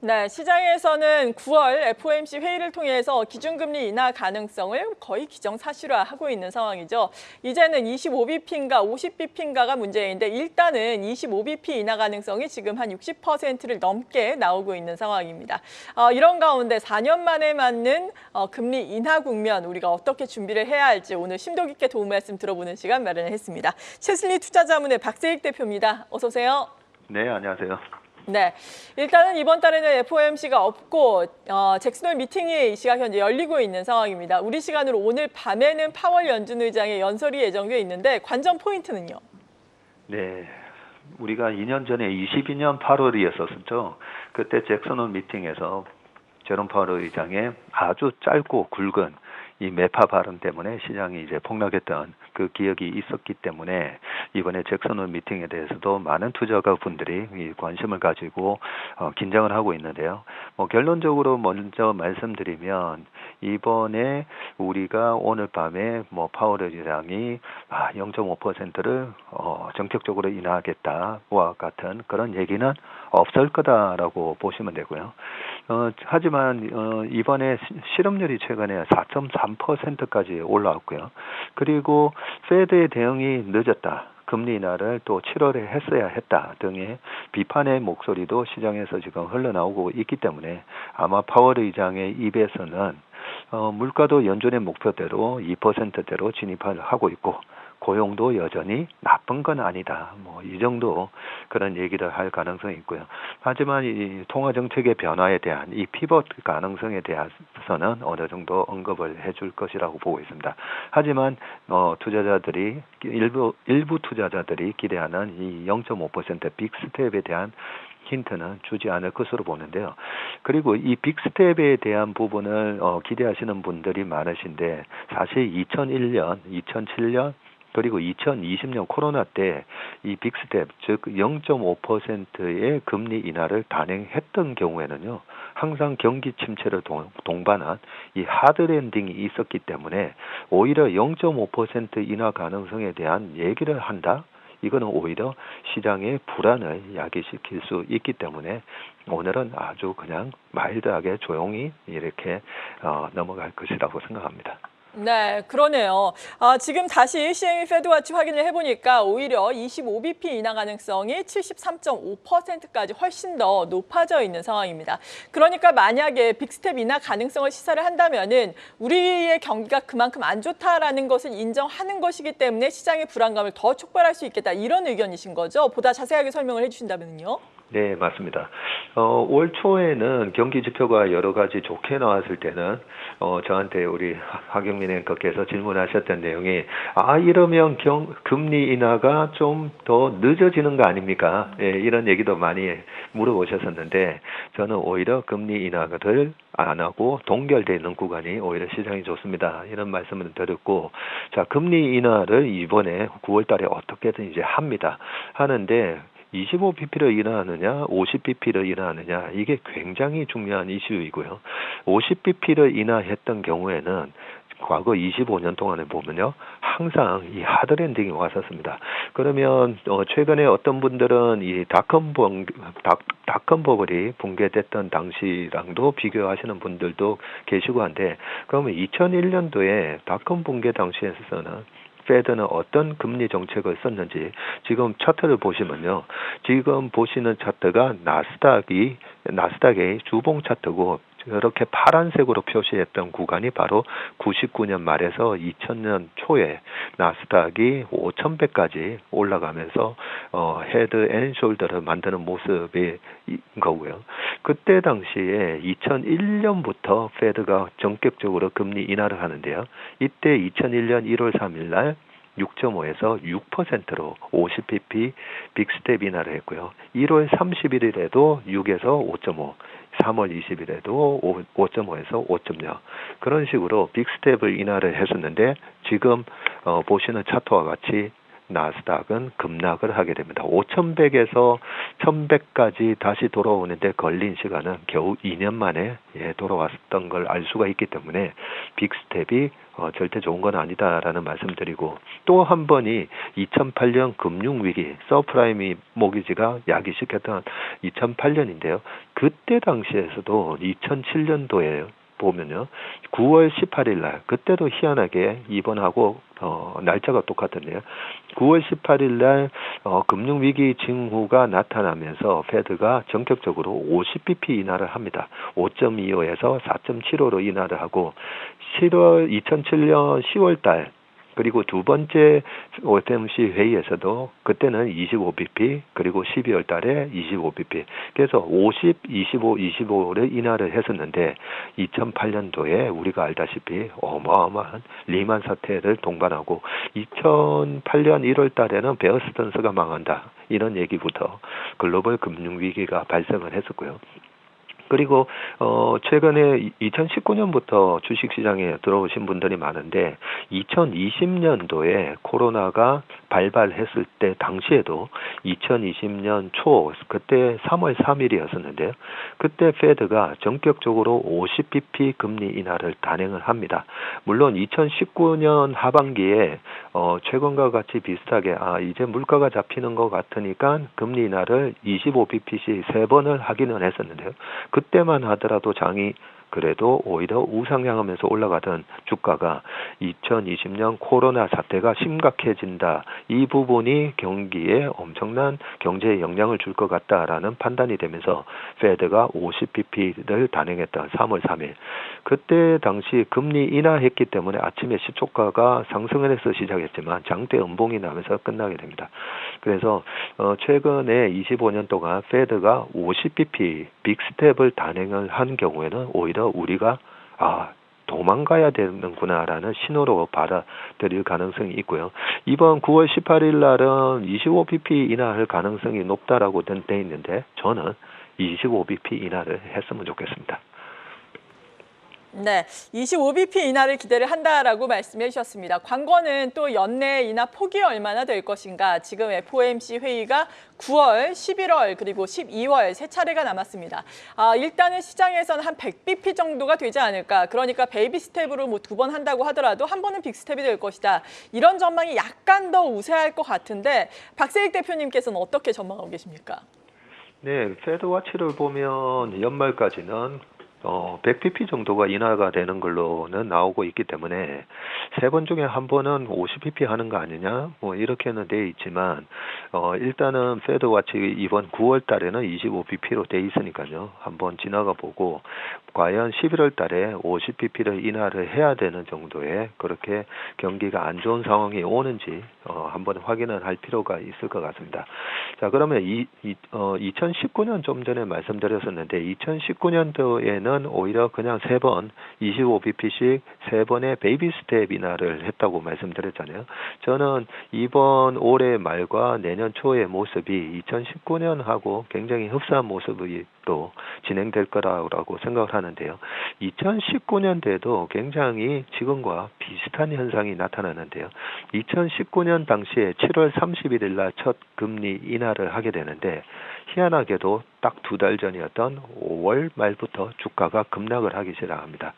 네, 시장에서는 9월 FOMC 회의를 통해서 기준금리 인하 가능성을 거의 기정사실화하고 있는 상황이죠. 이제는 25bp인가 50bp인가가 문제인데 일단은 25bp 인하 가능성이 지금 한 60%를 넘게 나오고 있는 상황입니다. 이런 가운데 4년 만에 맞는 금리 인하 국면 우리가 어떻게 준비를 해야 할지 오늘 심도 깊게 도움 말씀 들어보는 시간 마련을 했습니다. 최슬리 투자자문의 박세익 대표입니다. 어서 오세요. 네, 안녕하세요. 네, 일단은 이번 달에는 FOMC가 없고 잭슨홀 미팅이 이 시각 현재 열리고 있는 상황입니다. 우리 시간으로 오늘 밤에는 파월 연준 의장의 연설이 예정돼 있는데 관전 포인트는요? 네, 우리가 2년 전에 22년 8월이었었죠. 그때 잭슨홀 미팅에서 제롬 파월 의장의 아주 짧고 굵은 이 매파 발언 때문에 시장이 이제 폭락했던 그 기억이 있었기 때문에 이번에 잭슨홀 미팅에 대해서도 많은 투자가 분들이 관심을 가지고 긴장을 하고 있는데요. 결론적으로 먼저 말씀드리면 이번에 우리가 오늘 밤에 파월 의장이 0.5%를 정책적으로 인하하겠다와 같은 그런 얘기는 없을 거다라고 보시면 되고요. 하지만 이번에 실업률이 최근에 4.3%까지 올라왔고요. 그리고 페드의 대응이 늦었다. 금리 인하를 또 7월에 했어야 했다 등의 비판의 목소리도 시장에서 지금 흘러나오고 있기 때문에 아마 파월 의장의 입에서는 물가도 연준의 목표대로 2%대로 진입을 하고 있고 고용도 여전히 나쁜 건 아니다. 이 정도 그런 얘기를 할 가능성이 있고요. 하지만 이 통화 정책의 변화에 대한 이 피벗 가능성에 대해서는 어느 정도 언급을 해줄 것이라고 보고 있습니다. 하지만 투자자들이 일부 투자자들이 기대하는 이 0.5% 빅스텝에 대한 힌트는 주지 않을 것으로 보는데요. 그리고 이 빅스텝에 대한 부분을 기대하시는 분들이 많으신데 사실 2001년, 2007년 그리고 2020년 코로나 때 이 빅스텝, 즉 0.5%의 금리 인하를 단행했던 경우에는요. 항상 경기 침체를 동반한 이 하드랜딩이 있었기 때문에 오히려 0.5% 인하 가능성에 대한 얘기를 한다? 이거는 오히려 시장의 불안을 야기시킬 수 있기 때문에 오늘은 아주 그냥 마일드하게 조용히 이렇게 넘어갈 것이라고 생각합니다. 네, 그러네요. 지금 다시 CME 페드와치 확인을 해보니까 오히려 25bp 인하 가능성이 73.5%까지 훨씬 더 높아져 있는 상황입니다. 그러니까 만약에 빅스텝 인하 가능성을 시사를 한다면은 우리의 경기가 그만큼 안 좋다라는 것을 인정하는 것이기 때문에 시장의 불안감을 더 촉발할 수 있겠다. 이런 의견이신 거죠? 보다 자세하게 설명을 해주신다면요. 네, 맞습니다. 올 초에는 경기 지표가 여러 가지 좋게 나왔을 때는 저한테 우리 하경민 앵커께서 질문하셨던 내용이 이러면 금리 인하가 좀 더 늦어지는 거 아닙니까? 예, 이런 얘기도 많이 물어보셨었는데 저는 오히려 금리 인하를 안 하고 동결되어 있는 구간이 오히려 시장이 좋습니다. 이런 말씀을 드렸고 자, 금리 인하를 이번에 9월 달에 어떻게든 이제 합니다. 하는데 25bp를 인하하느냐, 50bp를 인하하느냐, 이게 굉장히 중요한 이슈이고요. 50bp를 인하했던 경우에는 과거 25년 동안에 보면요, 항상 이 하드랜딩이 왔었습니다. 그러면 최근에 어떤 분들은 이 닷컴 버블이 붕괴됐던 당시랑도 비교하시는 분들도 계시고 한데, 그러면 2001년도에 닷컴 붕괴 당시에서는 페드는 어떤 금리 정책을 썼는지 지금 차트를 보시면요. 지금 보시는 차트가 나스닥의 주봉 차트고 이렇게 파란색으로 표시했던 구간이 바로 99년 말에서 2000년 초에 나스닥이 5,100까지 올라가면서 헤드 앤 숄더를 만드는 모습인 거고요. 그때 당시에 2001년부터 페드가 전격적으로 금리 인하를 하는데요. 이때 2001년 1월 3일 날 6.5에서 6%로 50bp 빅스텝 인하를 했고요. 1월 31일에도 6에서 5.5, 3월 20일에도 5.5에서 5.0 그런 식으로 빅스텝을 인하를 했었는데 지금 보시는 차트와 같이 나스닥은 급락을 하게 됩니다. 5,100에서 1,100까지 다시 돌아오는데 걸린 시간은 겨우 2년 만에 돌아왔던 걸 알 수가 있기 때문에 빅스텝이 절대 좋은 건 아니다라는 말씀드리고, 또 한 번이 2008년 금융위기, 서프라임 모기지가 야기시켰던 2008년인데요. 그때 당시에서도 2007년도에 보면요, 9월 18일 날, 그때도 희한하게 이번하고 날짜가 똑같은데요. 9월 18일 날 금융위기 징후가 나타나면서 페드가 전격적으로 50bp 인하를 합니다. 5.25에서 4.75로 인하를 하고, 2007년 10월 달 그리고 두 번째 FOMC 회의에서도 그때는 25bp, 그리고 12월 달에 25bp. 그래서 50, 25, 25를 인하를 했었는데 2008년도에 우리가 알다시피 어마어마한 리만 사태를 동반하고 2008년 1월 달에는 베어 스턴스가 망한다, 이런 얘기부터 글로벌 금융위기가 발생을 했었고요. 그리고 최근에 2019년부터 주식시장에 들어오신 분들이 많은데 2020년도에 코로나가 발발했을 때 당시에도 2020년 초, 그때 3월 3일이었었는데요. 그때 페드가 전격적으로 50bp 금리 인하를 단행을 합니다. 물론 2019년 하반기에 최근과 같이 비슷하게 이제 물가가 잡히는 것 같으니까 금리 인하를 25bp씩 3번을 하기는 했었는데요. 그때만 하더라도 장이 그래도 오히려 우상향하면서 올라가던 주가가 2020년 코로나 사태가 심각해진다, 이 부분이 경기에 엄청난 경제에 영향을 줄 것 같다라는 판단이 되면서 페드가 50bp를 단행했던 3월 3일, 그때 당시 금리 인하했기 때문에 아침에 시초가가 상승을 해서 시작했지만 장대 음봉이 나면서 끝나게 됩니다. 그래서 최근에 25년 동안 페드가 50bp 빅스텝을 단행을 한 경우에는 오히려 우리가 도망가야 되는구나라는 신호로 받아들일 가능성이 있고요. 이번 9월 18일 날은 25bp 인하할 가능성이 높다라고 돼 있는데 저는 25bp 인하를 했으면 좋겠습니다. 네, 25bp 인하를 기대를 한다라고 말씀해 주셨습니다. 관건은 또 연내 인하 폭이 얼마나 될 것인가. 지금 FOMC 회의가 9월, 11월 그리고 12월 세 차례가 남았습니다. 일단은 시장에서는 한 100bp 정도가 되지 않을까. 그러니까 베이비 스텝으로 뭐 2번 한다고 하더라도 한 번은 빅 스텝이 될 것이다. 이런 전망이 약간 더 우세할 것 같은데 박세익 대표님께서는 어떻게 전망하고 계십니까? 네, 페드와치를 보면 연말까지는 100bp 정도가 인하가 되는 걸로는 나오고 있기 때문에 3번 중에 한 번은 50bp 하는 거 아니냐, 뭐 이렇게는 돼 있지만 일단은 페드와치 이번 9월 달에는 25bp로 돼 있으니까요. 한번 지나가 보고 과연 11월 달에 50bp를 인하를 해야 되는 정도의 그렇게 경기가 안 좋은 상황이 오는지 한번 확인을 할 필요가 있을 것 같습니다. 자, 그러면 2019년 좀 전에 말씀드렸었는데 2019년도에는 오히려 그냥 3번 25bp씩 3번의 베이비 스텝 인하를 했다고 말씀드렸잖아요. 저는 이번 올해 말과 내년 초의 모습이 2019년하고 굉장히 흡사한 모습이 또 진행될 거라고 생각을 하는데요. 2019년대도 굉장히 지금과 비슷한 현상이 나타나는데요. 2019년 당시에 7월 31일 날 첫 금리 인하를 하게 되는데 희한하게도 딱 2달 전이었던 5월 말부터 주가가 급락을 하기 시작합니다.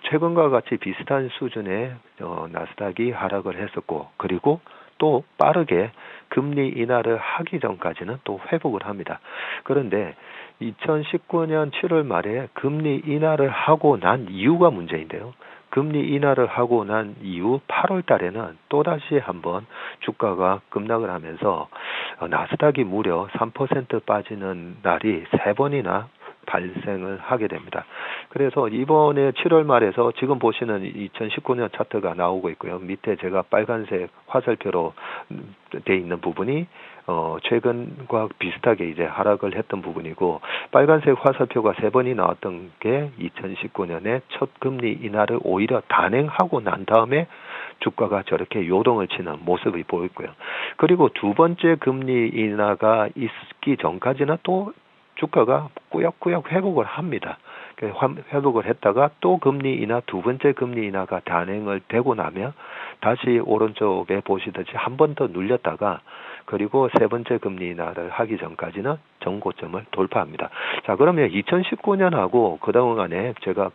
최근과 같이 비슷한 수준의 나스닥이 하락을 했었고, 그리고 또 빠르게 금리 인하를 하기 전까지는 또 회복을 합니다. 그런데 2019년 7월 말에 금리 인하를 하고 난 이유가 문제인데요. 금리 인하를 하고 난 이후 8월 달에는 또다시 한번 주가가 급락을 하면서 나스닥이 무려 3% 빠지는 날이 3번이나 발생을 하게 됩니다. 그래서 이번에 7월 말에서 지금 보시는 2019년 차트가 나오고 있고요. 밑에 제가 빨간색 화살표로 돼 있는 부분이 최근과 비슷하게 이제 하락을 했던 부분이고, 빨간색 화살표가 3번이 나왔던 게 2019년에 첫 금리 인하를 오히려 단행하고 난 다음에 주가가 저렇게 요동을 치는 모습이 보이고요. 그리고 두 번째 금리 인하가 있기 전까지는 또 주가가 꾸역꾸역 회복을 합니다. 회복을 했다가 또 금리 인하, 두 번째 금리 인하가 단행을 되고 나면 다시 오른쪽에 보시듯이 한 번 더 눌렸다가 그리고 세 번째 금리 인하를 하기 전까지는 전고점을 돌파합니다. 자, 그러면 2019년하고 그동안에 제가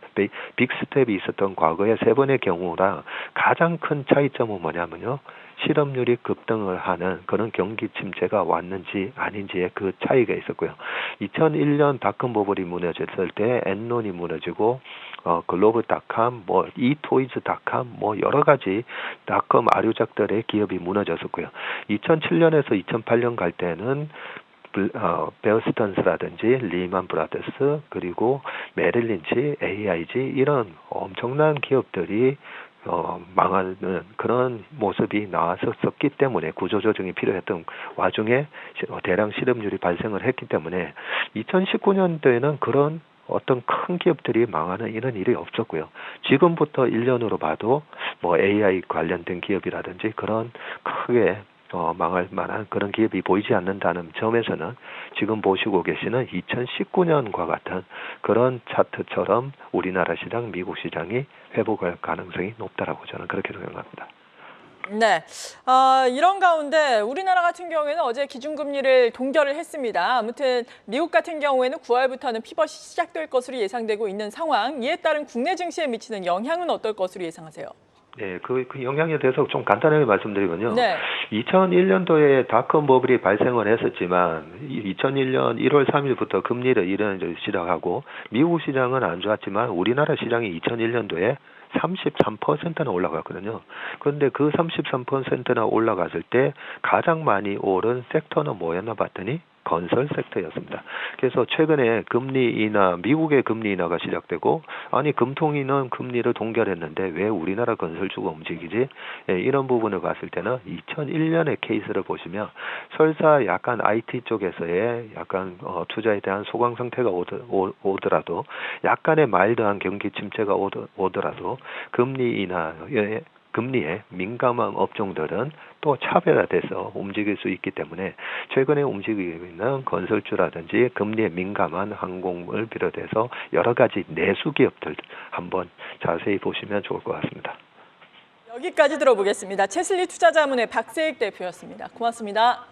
빅스텝이 있었던 과거의 세 번의 경우랑 가장 큰 차이점은 뭐냐면요. 실업률이 급등을 하는 그런 경기 침체가 왔는지 아닌지의 그 차이가 있었고요. 2001년 닷컴 버블이 무너졌을 때 엔론이 무너지고 글로벌닷컴, 이토이즈닷컴, 여러 가지 닷컴 아류작들의 기업이 무너졌었고요. 2007년에서 2008년 갈 때는 베어스턴스라든지 리만 브라더스 그리고 메릴린치, AIG 이런 엄청난 기업들이 망하는 그런 모습이 나왔었기 때문에 구조조정이 필요했던 와중에 대량 실업률이 발생을 했기 때문에 2019년도에는 그런 어떤 큰 기업들이 망하는 이런 일이 없었고요. 지금부터 1년으로 봐도 AI 관련된 기업이라든지 그런 크게 망할 만한 그런 기업이 보이지 않는다는 점에서는 지금 보시고 계시는 2019년과 같은 그런 차트처럼 우리나라 시장, 미국 시장이 회복할 가능성이 높다라고 저는 그렇게 생각합니다. 네, 이런 가운데 우리나라 같은 경우에는 어제 기준금리를 동결을 했습니다. 아무튼 미국 같은 경우에는 9월부터는 피벗이 시작될 것으로 예상되고 있는 상황. 이에 따른 국내 증시에 미치는 영향은 어떨 것으로 예상하세요? 네, 그 영향에 대해서 좀 간단하게 말씀드리면요. 네. 2001년도에 닷컴 버블이 발생을 했었지만 2001년 1월 3일부터 금리를 이런 시작하고 미국 시장은 안 좋았지만 우리나라 시장이 2001년도에 33%나 올라갔거든요. 그런데 그 33%나 올라갔을 때 가장 많이 오른 섹터는 뭐였나 봤더니 건설 섹터였습니다. 그래서 최근에 금리 인하, 미국의 금리 인하가 시작되고 아니 금통위는 금리를 동결했는데 왜 우리나라 건설주가 움직이지? 예, 이런 부분을 봤을 때는 2001년의 케이스를 보시면 설사 약간 IT 쪽에서의 약간 투자에 대한 소강 상태가 오더라도 약간의 마일드한 경기 침체가 오더라도 금리 인하에 금리에 민감한 업종들은 또 차별화돼서 움직일 수 있기 때문에 최근에 움직이고 있는 건설주라든지 금리에 민감한 항공을 비롯해서 여러 가지 내수 기업들 한번 자세히 보시면 좋을 것 같습니다. 여기까지 들어보겠습니다. 채슬리 투자자문의 박세익 대표였습니다. 고맙습니다.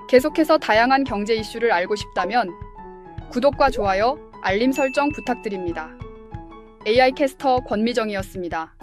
계속해서 다양한 경제 이슈를 알고 싶다면 구독과 좋아요, 알림 설정 부탁드립니다. AI 캐스터 권미정이었습니다.